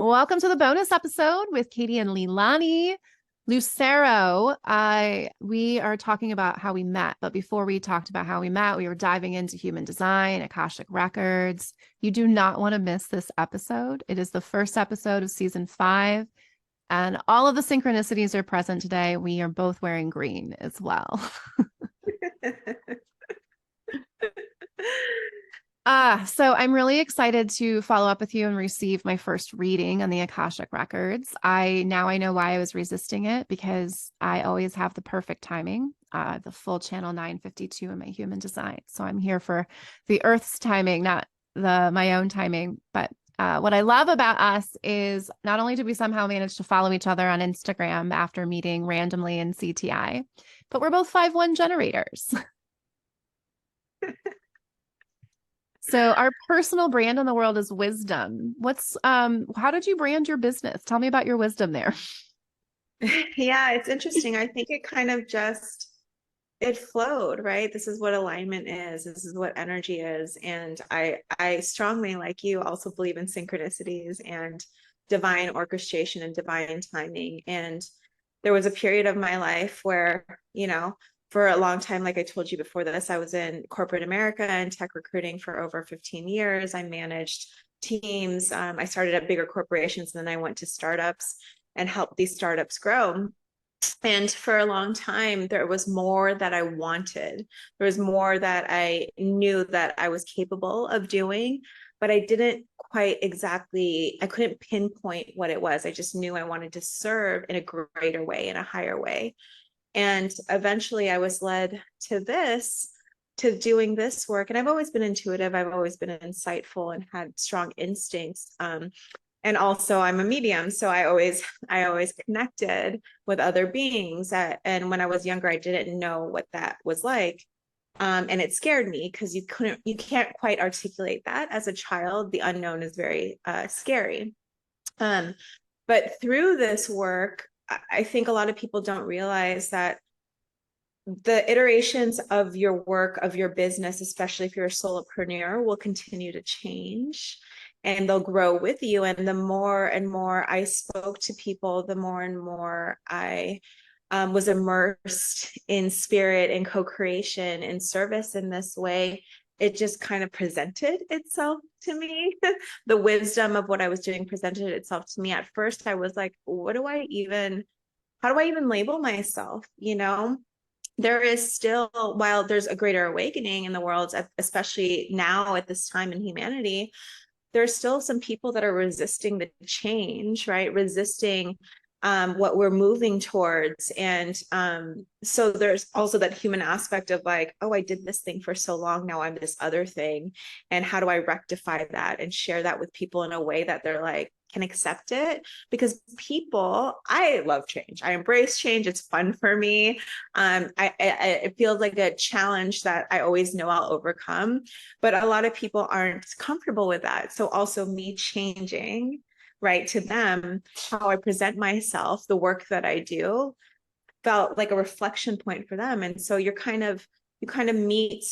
Welcome to the bonus episode with Katie and Leilani. Lucero, we are talking about how we met, but before we talked about how we met, we were diving into human design, Akashic records. You do not want to miss this episode. It is the first episode of season 5, and all of the synchronicities are present today. We are both wearing green as well. So I'm really excited to follow up with you and receive my first reading on the Akashic records. I know why I was resisting it, because I always have the perfect timing, the full channel 952 in my human design. So I'm here for the Earth's timing, not my own timing. But what I love about us is not only did we somehow manage to follow each other on Instagram after meeting randomly in CTI, but we're both 5-1 generators. So our personal brand in the world is wisdom. How did you brand your business? Tell me about your wisdom there. Yeah, it's interesting. I think it kind of it flowed, right? This is what alignment is. This is what energy is. And I strongly, like you, also believe in synchronicities and divine orchestration and divine timing. And there was a period of my life where, for a long time, like I told you before this, I was in corporate America and tech recruiting for over 15 years. I managed teams. I started at bigger corporations, and then I went to startups and helped these startups grow. And for a long time, there was more that I wanted. There was more that I knew that I was capable of doing, but I didn't I couldn't pinpoint what it was. I just knew I wanted to serve in a greater way, in a higher way. And eventually I was led to doing this work. And I've always been intuitive. I've always been insightful and had strong instincts. And also I'm a medium. So I always connected with other beings and when I was younger, I didn't know what that was like. And it scared me because you can't quite articulate that as a child. The unknown is very scary. But through this work, I think a lot of people don't realize that the iterations of your work, of your business, especially if you're a solopreneur, will continue to change and they'll grow with you. And the more and more I spoke to people, the more and more I was immersed in spirit and co-creation and service in this way. It just kind of presented itself to me. The wisdom of what I was doing presented itself to me. At first, I was like, how do I even label myself? There is still, while there's a greater awakening in the world, especially now at this time in humanity, there's still some people that are resisting the change, right? Resisting what we're moving towards. And so there's also that human aspect of like, oh, I did this thing for so long, now I'm this other thing. And how do I rectify that and share that with people in a way that they're like, can accept it? Because I love change. I embrace change. It's fun for me. It feels like a challenge that I always know I'll overcome, but a lot of people aren't comfortable with that. So also me changing, right, to them, how I present myself, the work that I do felt like a reflection point for them. And so you kind of meet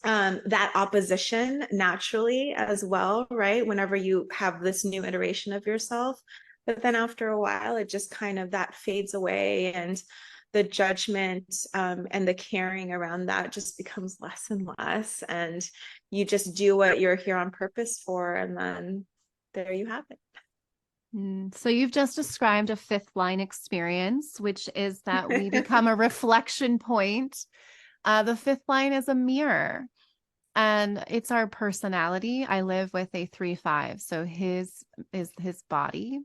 that opposition naturally as well, right? Whenever you have this new iteration of yourself, but then after a while, it just kind of that fades away, and the judgment and the caring around that just becomes less and less, and you just do what you're here on purpose for, and then there you have it. So you've just described a fifth line experience, which is that we become a reflection point. The fifth line is a mirror, and it's our personality. I live with a 3-5, so his is his body,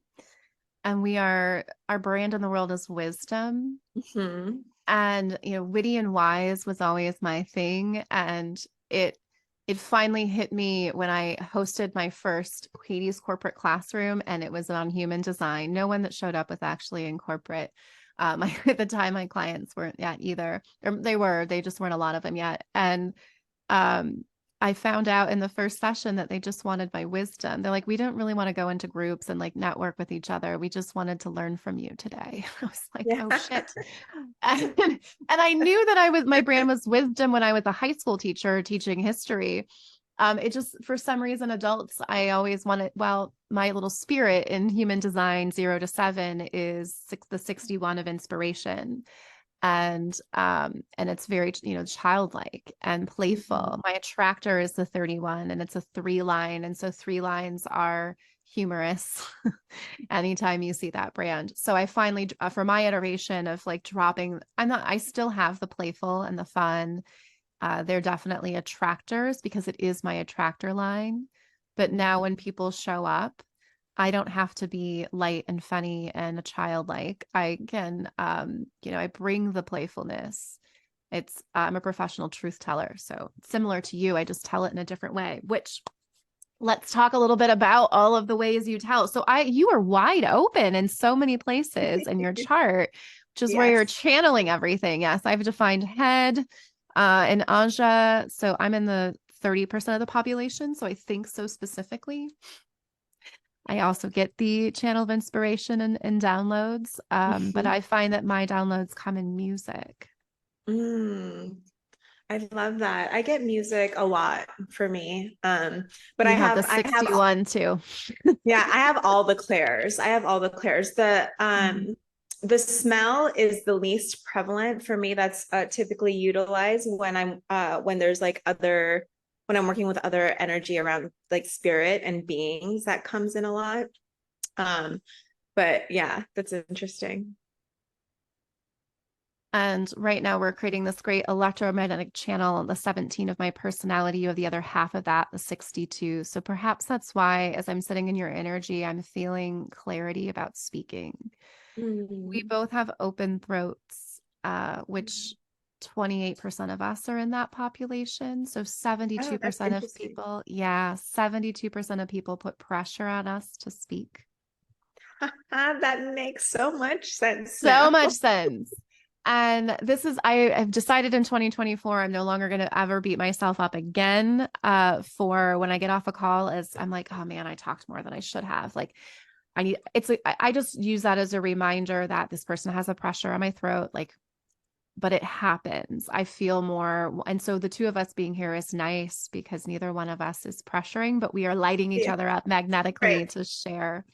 and our brand in the world is wisdom. Mm-hmm. And witty and wise was always my thing, and it finally hit me when I hosted my first Katie's corporate classroom, and it was on human design. No one that showed up was actually in corporate. At the time, my clients weren't yet either. Or they just weren't a lot of them yet. And I found out in the first session that they just wanted my wisdom. They're like, we don't really want to go into groups and like network with each other. We just wanted to learn from you today. I was like, Yeah. oh shit. And I knew that my brand was wisdom when I was a high school teacher teaching history. It just, for some reason, adults, I always wanted, well, my little spirit in human design, 0 to 7, is the 61 of inspiration. And it's very, childlike and playful. Mhm. My attractor is the 31, and it's a 3 line. And so 3 lines are humorous anytime you see that brand. So I finally, for my iteration of like dropping, I still have the playful and the fun. They're definitely attractors because it is my attractor line. But now when people show up, I don't have to be light and funny and childlike. I can, I bring the playfulness. I'm a professional truth teller. So similar to you, I just tell it in a different way, which let's talk a little bit about all of the ways you tell. So you are wide open in so many places in your chart, which is where you're Yes. channeling everything. Yes, I've defined head and Aja. So I'm in the 30% of the population. So I think so specifically. I also get the channel of inspiration and downloads. But Mhm. I find that my downloads come in music. Mm, I love that. I get music a lot for me. But You have the I have, 61 too. yeah, I have all the clairs. I have all the clairs. Mhm. The smell is the least prevalent for me. That's typically utilized when when there's like when I'm working with other energy around like spirit and beings that comes in a lot. Um, but yeah, that's interesting. And right now we're creating this great electromagnetic channel on the 17 of my personality. You have the other half of that, the 62. So perhaps that's why, as I'm sitting in your energy, I'm feeling clarity about speaking. We Mm. both have open throats, which 28% of us are in that population. So Oh, that's 72% of interesting. people, yeah, 72% of people put pressure on us to speak. That makes so much sense So now. much sense. And I've decided in 2024, I'm no longer going to ever beat myself up again for when I get off a call, as I'm like, oh man, I talked more than I should have. Like, I just use that as a reminder that this person has a pressure on my throat. Like, but it happens. I feel more. And so the two of us being here is nice because neither one of us is pressuring, but we are lighting each Yeah, other up magnetically right. to share.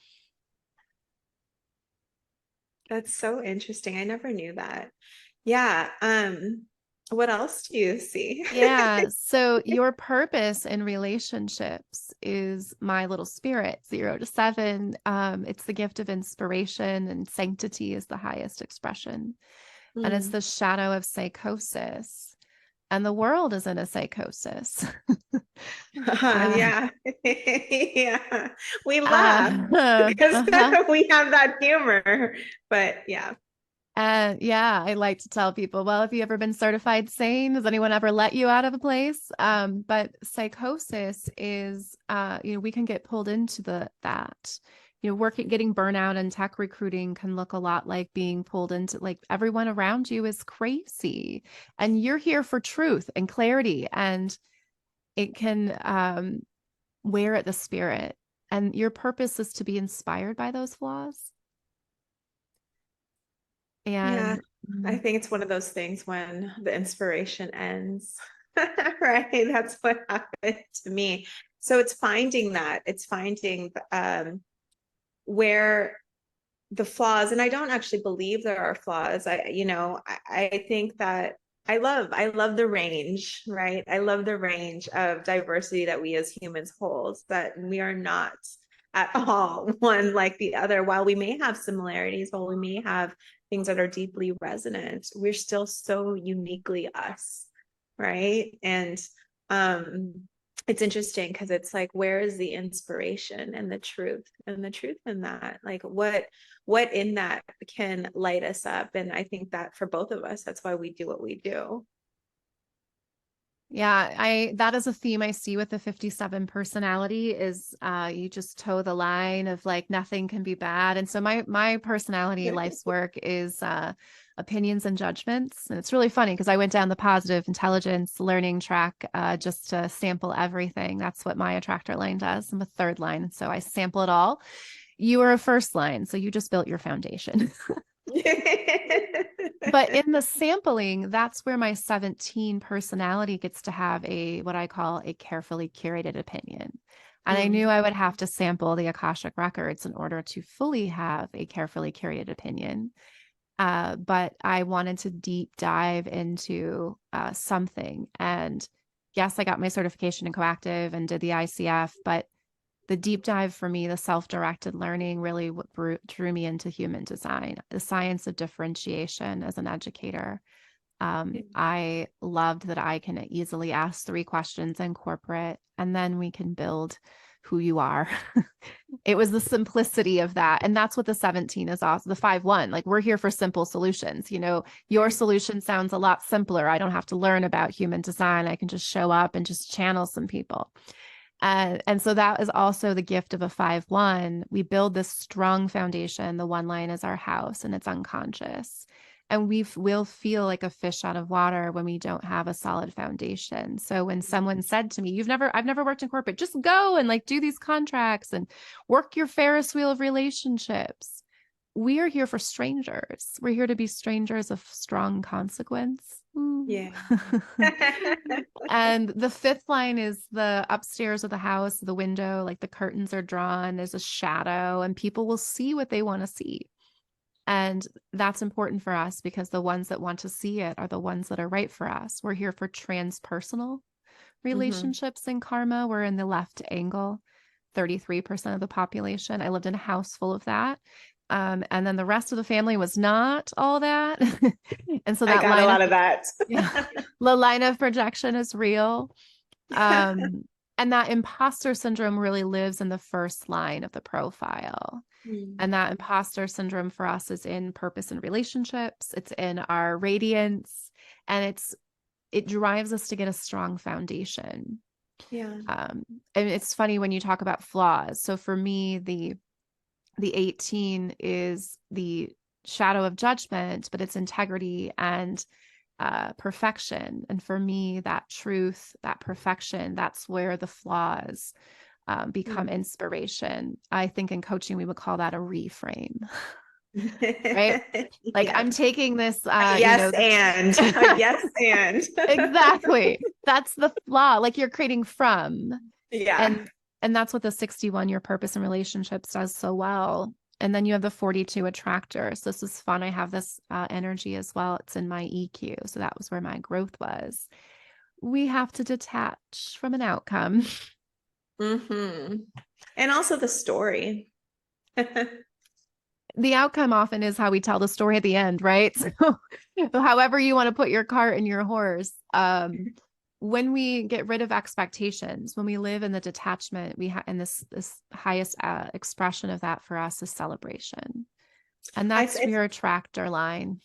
That's so interesting. I never knew that. Yeah. What else do you see? Yeah. So your purpose in relationships is my little spirit, 0 to 7. It's the gift of inspiration, and sanctity is the highest expression. And it's Mm. the shadow of psychosis. And the world is in a psychosis. uh, Yeah. Yeah. We laugh because uh-huh. we have that humor. But yeah. And yeah, I like to tell people, well, have you ever been certified sane? Has anyone ever let you out of a place? But psychosis is, we can get pulled into that. Getting burnout and tech recruiting can look a lot like being pulled into, like, everyone around you is crazy, and you're here for truth and clarity, and it can wear at the spirit. And your purpose is to be inspired by those flaws. Yeah. And I think it's one of those things when the inspiration ends, right? That's what happened to me. So it's finding that, it's finding where the flaws, and I don't actually believe there are flaws. I think that I love the range, right? I love the range of diversity that we as humans hold, that we are not at all one like the other. While we may have similarities, while we may have things that are deeply resonant, we're still so uniquely us, right? And um it's interesting because it's like, where is the inspiration and the truth in that? Like, what in that can light us up? And I think that for both of us, that's why we do what we do. yeah, that is a theme I see with the 57 personality is you just toe the line of like nothing can be bad. And so my personality life's work is opinions and judgments. And it's really funny because I went down the positive intelligence learning track just to sample everything. That's what my attractor line does. I'm a third line, so I sample it all. You are a first line, so you just built your foundation. But in the sampling, that's where my 17 personality gets to have a what I call a carefully curated opinion. And I knew Mm, I would have to sample the Akashic records in order to fully have a carefully curated opinion. But I wanted to deep dive into something. And yes, I got my certification in coactive and did the ICF, but the deep dive for me, the self-directed learning, really what drew me into human design, the science of differentiation as an educator. I loved that I can easily ask 3 questions in corporate, and then we can build who you are. It was the simplicity of that. And that's what the 17 is also, the 5-1. Like, we're here for simple solutions. Your solution sounds a lot simpler. I don't have to learn about human design. I can just show up and just channel some people. And so that is also the gift of a 5-1. We build this strong foundation. The one line is our house, and it's unconscious. And we'll feel like a fish out of water when we don't have a solid foundation. So when someone said to me, I've never worked in corporate, just go and like do these contracts and work your Ferris wheel of relationships. We are here for strangers. We're here to be strangers of strong consequence. Yeah. And the 5th line is the upstairs of the house, the window, like the curtains are drawn, there's a shadow, and people will see what they want to see. And that's important for us because the ones that want to see it are the ones that are right for us. We're here for transpersonal relationships in karma. We're in the left angle, 33% of the population. I lived in a house full of that. And then the rest of the family was not all that. And so I that got a line lot of, of that. yeah, the line of projection is real. And that imposter syndrome really lives in the first line of the profile. Mm, And that imposter syndrome for us is in purpose and relationships. It's in our radiance, and it drives us to get a strong foundation. yeah. And it's funny when you talk about flaws. So for me, the 18 is the shadow of judgment, but it's integrity and perfection. And for me, that truth, that perfection, that's where the flaws become Mm. inspiration. I think in coaching, we would call that a reframe, right? Like, Yeah. I'm taking this, Yes, and yes, and exactly. That's the flaw. Like, you're creating from, yeah. and that's what the 61 your purpose and relationships does so well. And then you have the 42 attractor. So this is fun. I have this energy as well. It's in my EQ. So that was where my growth was. We have to detach from an outcome. Hmm. And also the story. The outcome often is how we tell the story at the end, right? So however you want to put your cart and your horse, when we get rid of expectations, when we live in the detachment, and this highest expression of that for us is celebration, and that's It's your attractor line.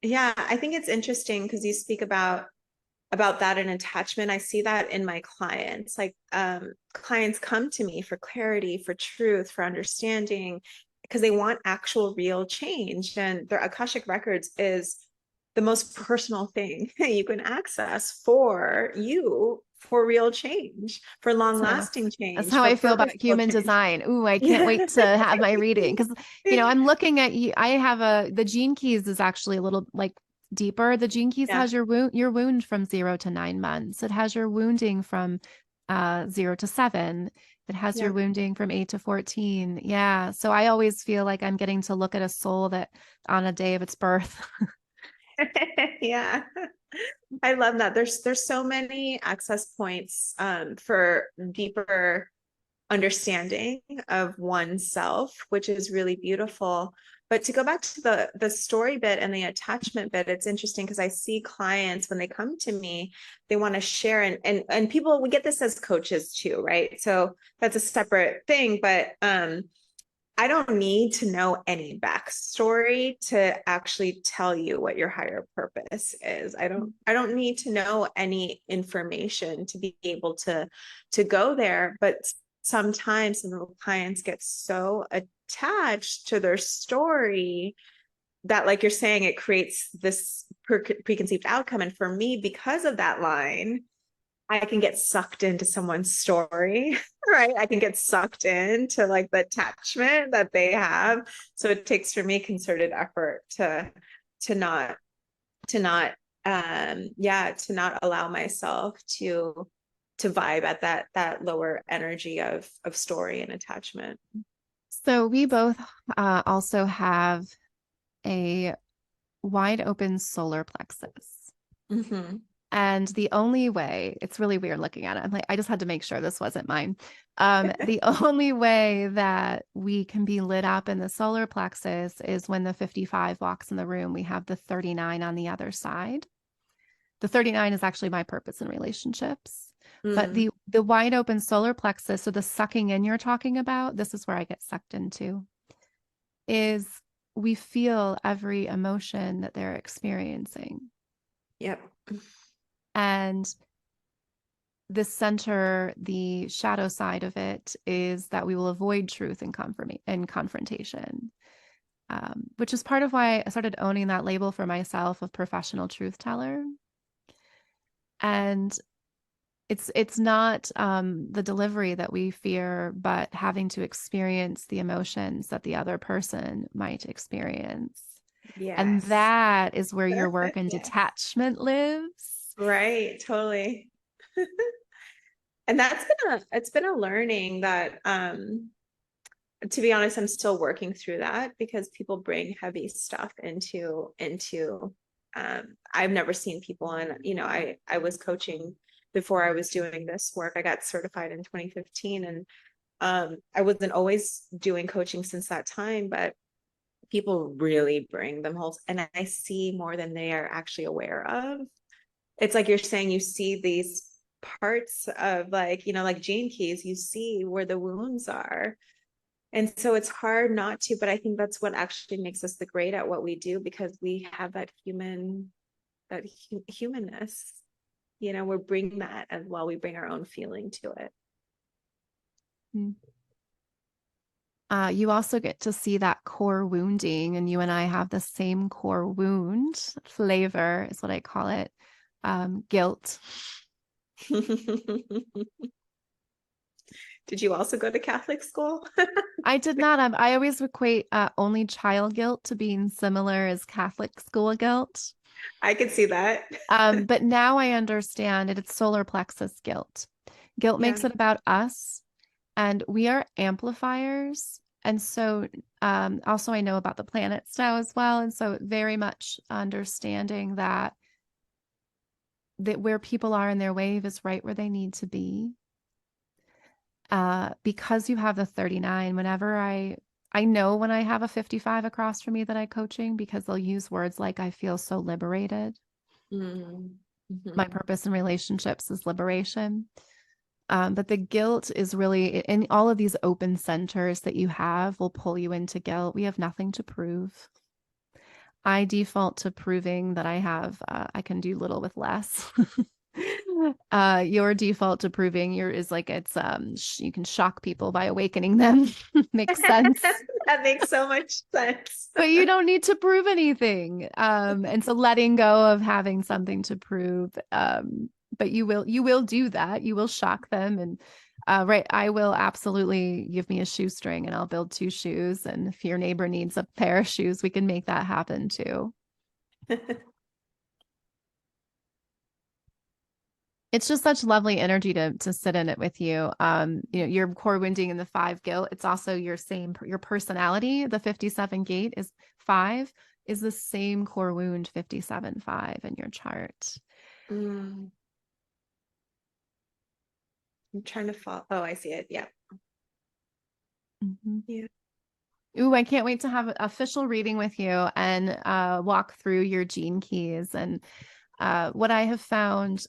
yeah, I think it's interesting because you speak about that and attachment. I see that in my clients. Like clients come to me for clarity, for truth, for understanding, because they want actual real change. And their Akashic records is the most personal thing you can access for you, for real change, for long So lasting that's change, how for I feel about purposeful human change. design. Ooh, I can't Yeah. wait to have my reading because, I'm looking at you. I have the gene keys is actually a little like deeper. The gene keys Yeah. has your wound from 0 to 9 months. It has your wounding from 0 to 7. It has your Yeah. wounding from 8 to 14. Yeah. So I always feel like I'm getting to look at a soul that on a day of its birth. Yeah. I love that. There's so many access points for deeper understanding of oneself, which is really beautiful. But to go back to the story bit and the attachment bit, it's interesting because I see clients when they come to me, they want to share and people, we get this as coaches too, right? So that's a separate thing, but I don't need to know any backstory to actually tell you what your higher purpose is. I don't need to know any information to be able to go there. But sometimes some of the clients get so attached to their story that, like you're saying, it creates this preconceived outcome. And for me, because of that line, I can get sucked into someone's story, right? I can get sucked into like the attachment that they have. So it takes for me concerted effort to not to not yeah, to not allow myself to vibe at that lower energy of story and attachment. So we both also have a wide open solar plexus. Mm-hmm. And the only way, it's really weird looking at it. I'm like, I just had to make sure this wasn't mine. The only way that we can be lit up in the solar plexus is when the 55 walks in the room, we have the 39 on the other side. The 39 is actually my purpose in relationships. But Mm. the wide open solar plexus, so the sucking in you're talking about, this is where I get sucked into, is we feel every emotion that they're experiencing. Yep. And the center, the shadow side of it is that we will avoid truth and confrontation, which is part of why I started owning that label for myself of professional truth teller. And it's not the delivery that we fear, but having to experience the emotions that the other person might experience. And Yes. that is where your work in Yes. detachment lives. Right, totally. And it's been a learning that to be honest, I'm still working through that because people bring heavy stuff into I've never seen people on, you know, I was coaching before I was doing this work. I got certified in 2015 and I wasn't always doing coaching since that time, but people really bring them whole and I see more than they are actually aware of. It's like you're saying you see these parts of like, you know, like gene keys, you see where the wounds are. And so it's hard not to, but I think that's what actually makes us the great at what we do because we have that humanness. You know, we're bringing that as well. We bring our own feeling to it. Mm. You also get to see that core wounding, and you and I have the same core wound flavor, is what I call it. Guilt. Did you also go to Catholic school? I did not. I always equate only child guilt to being similar as Catholic school guilt. I could see that. But now I understand it. It's solar plexus guilt. Guilt Yeah. makes it about us, and we are amplifiers. And so, also, I know about the planets now as well. And so, very much understanding that where people are in their wave is right where they need to be. Because you have the 39, whenever I know when I have a 55 across from me that I'm coaching because they'll use words like, I feel so liberated. My Mm-hmm. purpose in relationships is liberation. But the guilt is really in all of these open centers that you have will pull you into guilt. We have nothing to prove. I default to proving that I can do little with less. Your default to proving is like you can shock people by awakening them. Makes sense. That makes so much sense. But you don't need to prove anything. And so letting go of having something to prove. But you will do that. You will shock them. And right, I will absolutely give me a shoestring and I'll build two shoes. And if your neighbor needs a pair of shoes, we can make that happen too. It's just such lovely energy to sit in it with you. You know, your core wounding in the 5 guilt, it's also your personality. The 57 gate is 5 is the same core wound 57-5 in your chart. Mm. I'm trying to follow. Oh, I see it. Yeah. Mm-hmm. Yeah. Ooh, I can't wait to have an official reading with you and walk through your gene keys. And what I have found,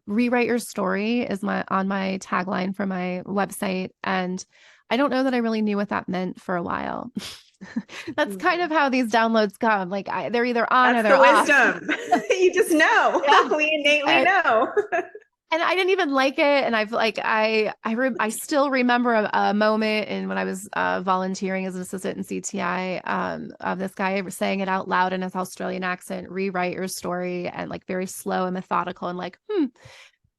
rewrite your story is on my tagline for my website. And I don't know that I really knew what that meant for a while. That's kind Mm. of how these downloads come. Like they're either on or That's they're the off. wisdom. You just know. Yeah. We innately And, know. and I didn't even like it. And I've like, I still remember a moment in when I was volunteering as an assistant in CTI, of this guy saying it out loud in his Australian accent, rewrite your story, and like very slow and methodical and like,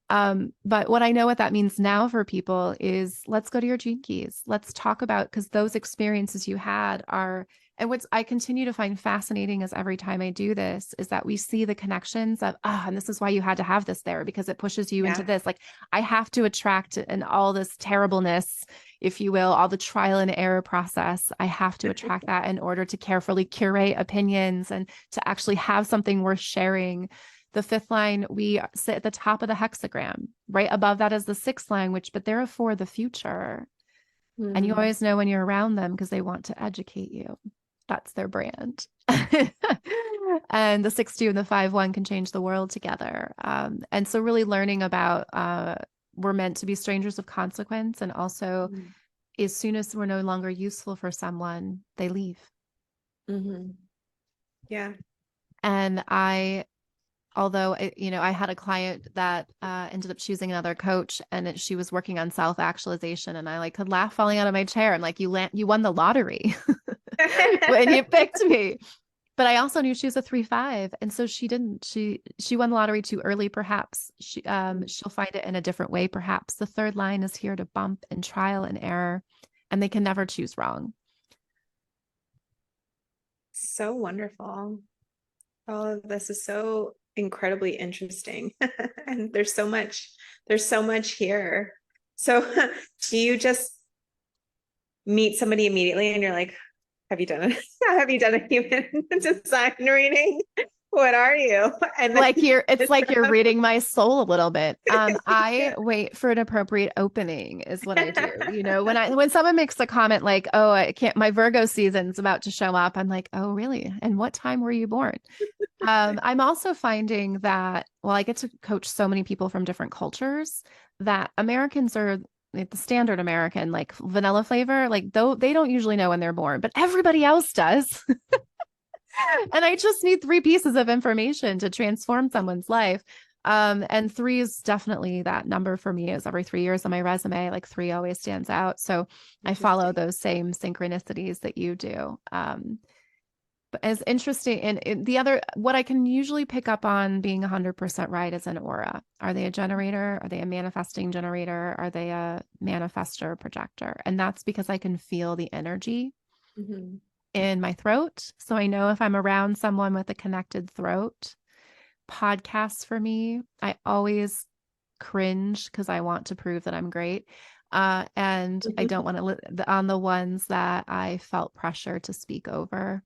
But what I know what that means now for people is let's go to your gene keys. Let's talk about, because those experiences you had are, and what's I continue to find fascinating is every time I do this is that we see the connections of, and this is why you had to have this there because it pushes you into this. Like I have to attract and all this terribleness, if you will, all the trial and error process. I have to attract that in order to carefully curate opinions and to actually have something worth sharing. The fifth line, we sit at the top of the hexagram. Right above that is the sixth line, but they're for the future. And you always know when you're around them because they want to educate you. That's their brand. And the 6-2 and the 5-1 can change the world together. And so really learning about we're meant to be strangers of consequence. And also as soon as we're no longer useful for someone, they leave. Yeah. And although, I had a client that ended up choosing another coach and she was working on self-actualization and I like could laugh falling out of my chair. I'm like, you won the lottery when you picked me. But I also knew she was a 3-5. And so she didn't, she won the lottery too early, perhaps. She'll find it in a different way, perhaps. The third line is here to bump and trial and error, and they can never choose wrong. So wonderful. All of this is so incredibly interesting. And there's so much here. So do you just meet somebody immediately and you're like, have you done a human design reading? What are you? And then it's like you're reading my soul a little bit. I wait for an appropriate opening is what I do. When someone makes a comment like, oh, I can't, my Virgo season's about to show up. I'm like, oh, really? And what time were you born? I'm also finding that, I get to coach so many people from different cultures that Americans are like the standard American, like vanilla flavor, like though they don't usually know when they're born, but everybody else does. And I just need 3 pieces of information to transform someone's life. And 3 is definitely that number for me. Is every 3 years on my resume, like 3 always stands out. So I follow those same synchronicities that you do. But as interesting, and the other, what I can usually pick up on being 100% right is an aura. Are they a generator? Are they a manifesting generator? Are they a manifestor projector? And that's because I can feel the energy in my throat. So I know if I'm around someone with a connected throat. Podcasts for me, I always cringe because I want to prove that I'm great. And I don't want to on the ones that I felt pressure to speak over.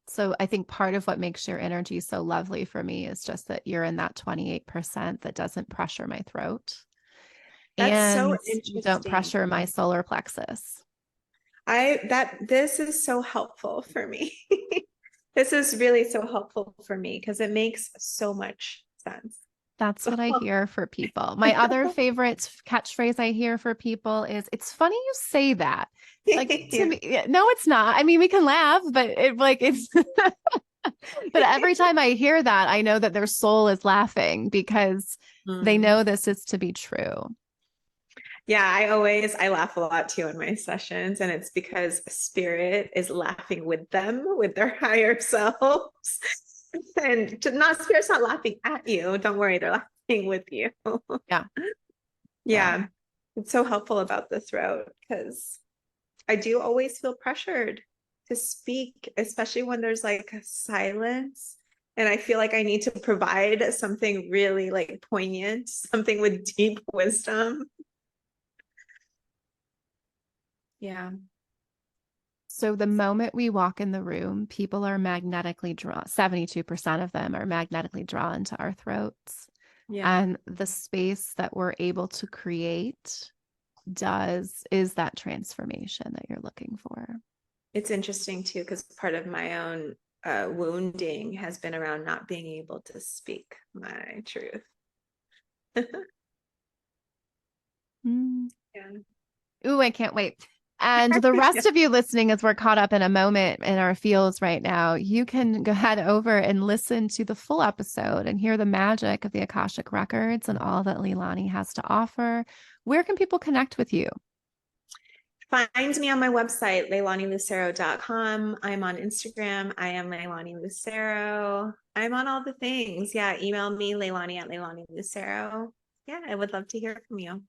So I think part of what makes your energy so lovely for me is just that you're in that 28% that doesn't pressure my throat. That's so And interesting. you don't pressure my solar plexus. This is so helpful for me. This is really so helpful for me because it makes so much sense. That's what I hear for people. My other favorite catchphrase I hear for people is, it's funny you say that. Like to me, no, it's not. I mean, we can laugh, but it's but every time I hear that, I know that their soul is laughing because they know this is to be true. Yeah, I laugh a lot too in my sessions, and it's because spirit is laughing with them, with their higher selves. And spirit's not laughing at you. Don't worry, they're laughing with you. Yeah. Yeah. It's so helpful about the throat because I do always feel pressured to speak, especially when there's like silence. And I feel like I need to provide something really like poignant, something with deep wisdom. Yeah. So the moment we walk in the room, people are magnetically drawn. 72% of them are magnetically drawn to our throats. Yeah. And the space that we're able to create is that transformation that you're looking for. It's interesting too, because part of my own wounding has been around not being able to speak my truth. Yeah. Ooh, I can't wait. And the rest of you listening, as we're caught up in a moment in our fields right now, you can go head over and listen to the full episode and hear the magic of the Akashic Records and all that Leilani has to offer. Where can people connect with you? Find me on my website, LeilaniLucero.com. I'm on Instagram. I am Leilani Lucero. I'm on all the things. Yeah, email me, Leilani at Leilani Lucero. Yeah, I would love to hear from you.